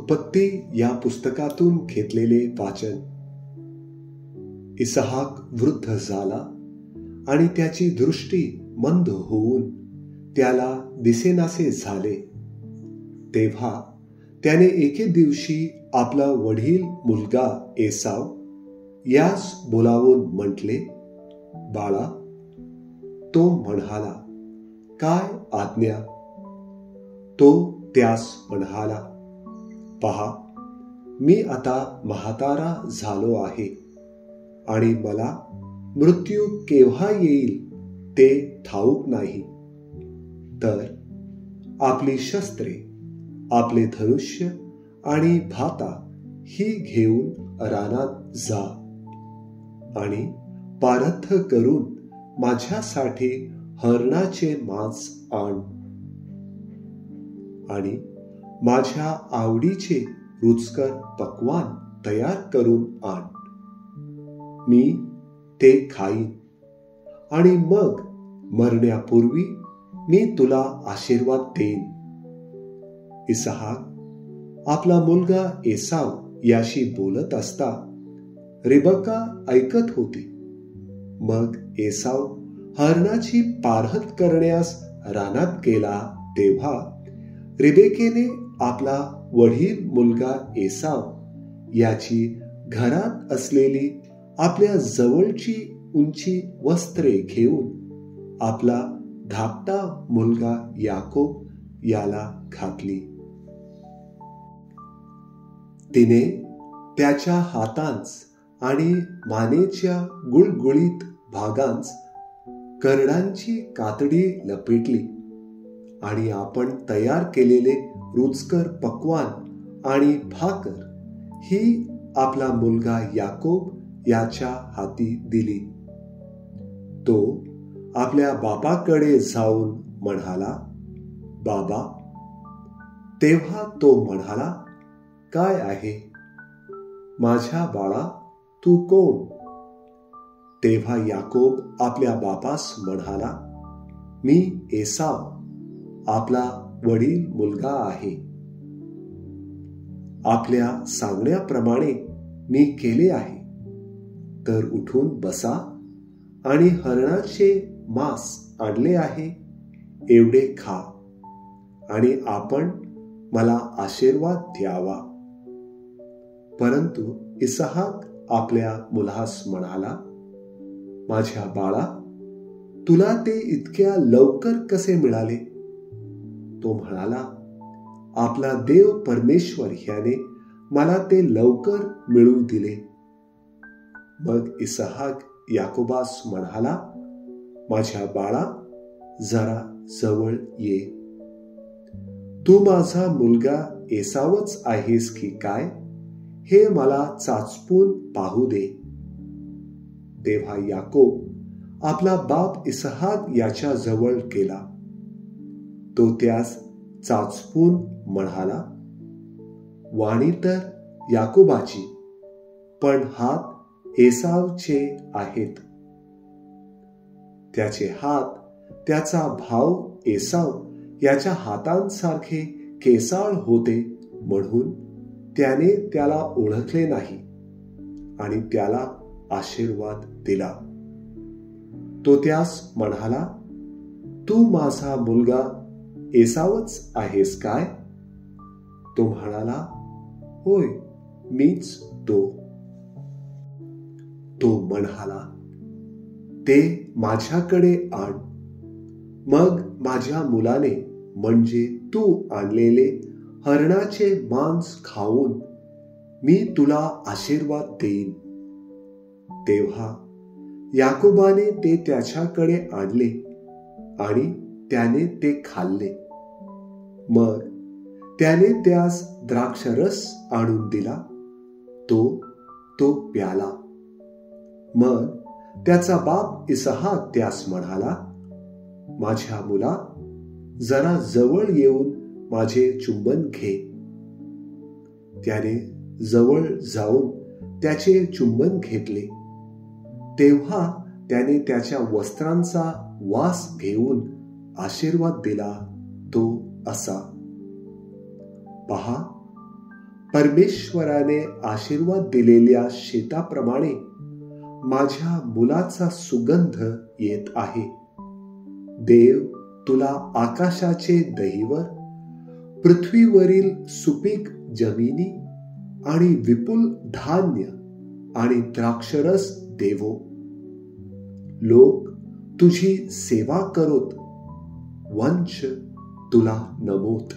उत्पत्ती या पुस्तकातून घेतलेले वाचन. इसहाक वृद्ध झाला आणि त्याची दृष्टी मंद होऊन त्याला दिसेनासे झाले. तेव्हा त्याने एके दिवशी आपला वडील मुलगा एसाव यास बोलावून म्हटले, बाळा. तो म्हणाला, काय आज्ञा? तो त्यास म्हणाला, पहा, मी आता म्हातारा झालो आहे आणि मला मृत्यू केव्हा येईल ते ठाऊक नाही. तर आपली शस्त्रे, आपले धनुष्य आणि भाता ही घेऊन रानात जा आणि पारथ करून माझ्यासाठी हरणाचे मांस आण आणि माझ्या आवडीचे रुचकर पक्वान तयार करून आण. मी ते खाईन आणि मग मरण्यापूर्वी मी तुला आशीर्वाद देईन. इसहाक आपला मुलगा एसाव याशी बोलत असता रिबका ऐकत होती. मग एसाव हरणाची पारहत करण्यास रानात गेला तेव्हा रिबेकेने आपला वडील मुलगा एसाव याची घरात असलेली आपल्या जवळची उंची वस्त्रे घेऊन आपला धाकटा मुलगा याकोब याला घातली. तिने त्याच्या हातांस आणि मानेच्या गुळगुळीत भागांस करडांची कातडी लपेटली आणि आपण तयार केलेले रुचकर पक्वान आणि भाकर ही आपला मुलगा याकोब याच्या हाती दिली. तो आपल्या बापाकडे जाऊन म्हणाला, बाबा. तेव्हा तो म्हणाला, काय आहे? माझ्या बाळा, तू कोण? तेव्हा याकोब आपल्या बापास म्हणाला, मी एसाव, आपला वडील मुलगा आहे. आपल्या सांगण्याप्रमाणे मी केले आहे. तर उठून बसा आणि हरणाचे मांस आणले आहे, एवढे खा आणि आपण मला आशीर्वाद द्यावा. परंतु इसहाक आपल्या मुलास म्हणाला, माझ्या बाळा, तुला ते इतक्या लवकर कसे मिळाले? तो म्हणाला, आपला देव परमेश्वर ह्याने मला ते लवकर मिळू दिले. मग इसहाक याकोबास म्हणाला, माझ्या बाळा, जरा जवळ ये. तू माझा मुलगा एसावच आहेस की काय हे मला चाचपून पाहू दे. तेव्हा याकोब आपला बाप इसहाक याच्या जवळ गेला. तो त्यास चाचपून म्हणाला, वाणी तर याकोबाची, पण हात एसावचे आहेत. त्याचे हात त्याचा भाऊ एसाव याच्या हातांसारखे केसाळ होते म्हणून त्याने त्याला ओळखले नाही आणि त्याला आशीर्वाद दिला. तो त्यास म्हणाला, तू माझा मुलगा एसावच आहेस काय? तो म्हणाला, होय, मीच तो. तो म्हणाला, ते माझ्याकडे आण. मग माझ्या मुलाने म्हणजे तू आणलेले हरणाचे मांस खाऊन मी तुला आशीर्वाद देईन. तेव्हा याकोबाने ते त्याच्याकडे आणले आणि त्याने ते खाल्ले. मग त्याने त्यास द्राक्षरस आणून दिला. तो प्याला. मग त्याचा बाप इसहाक त्यास म्हणाला, माझ्या मुला, जरा जवळ येऊन माझे चुंबन घे. त्याने जवळ जाऊन त्याचे चुंबन घेतले. तेव्हा त्याने त्याच्या वस्त्रांचा वास घेऊन आशीर्वाद दिला. तो असा, पहा, परमेश्वराने आशीर्वाद दिलेल्या शेताप्रमाणे माझ्या मुलाचा सुगंध येत आहे. देव तुला आकाशाचे दहिवर, पृथ्वीवरील सुपीक जमिनी आणि विपुल धान्य आणि द्राक्षरस देवो. लोक तुझी सेवा करोत, वंश तुला नमोत.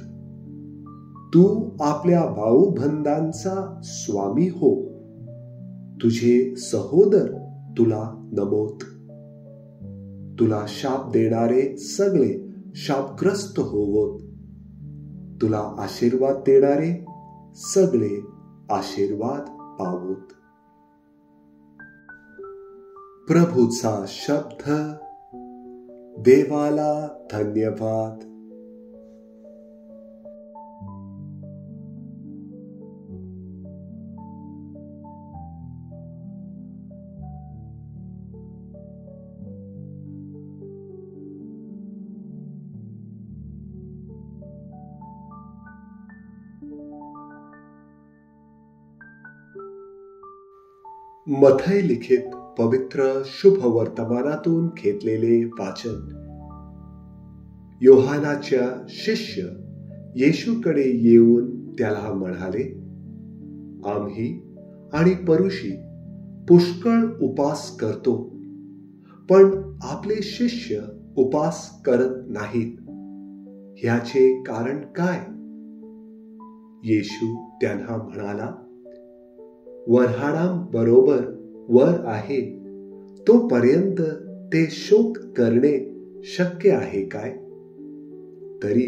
तू आपल्या भाऊबंधांचा स्वामी हो, तुझे सहोदर तुला नमोत. तुला शाप देणारे सगळे शापग्रस्त होवोत, तुला आशीर्वाद देणारे सगळे आशीर्वाद पावोत. प्रभूचा शब्द. देवाला धन्यवाद. मथई लिखित पवित्र शुभ वर्तमानातून घेतलेले वाचन. योहानाच्या शिष्य येशूकडे येऊन त्याला म्हणाले, आम्ही आणि परुषी पुष्कळ उपास करतो, पण आपले शिष्य उपास करत नाहीत. ह्याचे कारण काय? येशू त्यांना म्हणाला, वऱ्हाडांबरोबर वर आहे तोपर्यंत ते शोक करणे शक्य आहे काय? तरी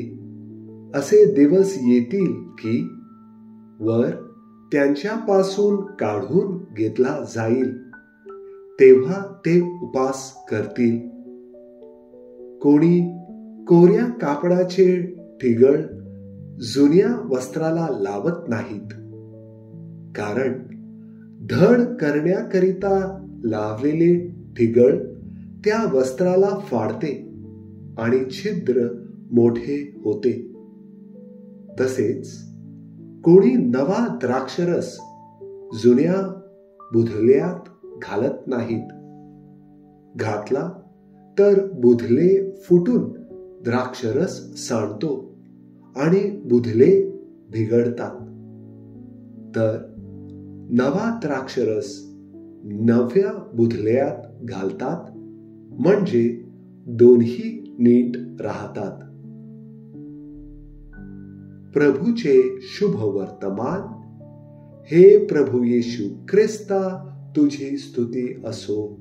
असे दिवस येतील की वर त्यांच्यापासून काढून घेतला जाईल, तेव्हा ते उपास करतील. कोणी कोऱ्या कापडाचे ठिगळ जुन्या वस्त्राला लावत नाहीत, कारण धड करण्याकरिता लावलेले ठिगळ त्या वस्त्राला फाडते आणि छिद्र मोठे होते. तसेच कोणी नवा द्राक्षरस जुन्या बुधल्यात घालत नाहीत. घातला तर बुधले फुटून द्राक्षरस सांडतो आणि बुधले बिघडतात. तर नवा द्राक्षरस नव्या बुधल्यात घालतात, म्हणजे दोन्ही नीट राहतात. प्रभूचे शुभ वर्तमान. हे प्रभू येशू ख्रिस्ता, तुझी स्तुती असो.